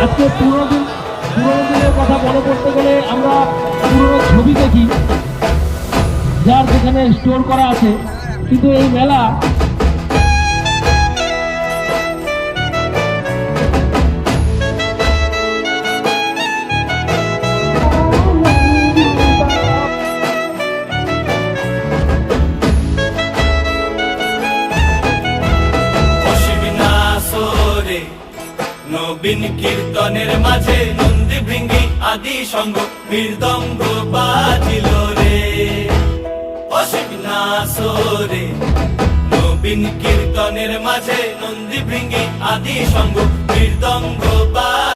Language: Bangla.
আজকে পুরোনো দিনের কথা মনে করতে গেলে আমরা পুরোনো ছবি দেখি, যার যেখানে স্টোর করা আছে। কিন্তু এই মেলা নবীন কীর্তনের মাঝে নন্দী ভৃঙ্গি আদি সঙ্গ মৃদঙ্গ বাজিল রে, অসীম নাসরে। নবীন কীর্তনের মাঝে নন্দী ভৃঙ্গি আদি সঙ্গ মৃদঙ্গ বাজিল।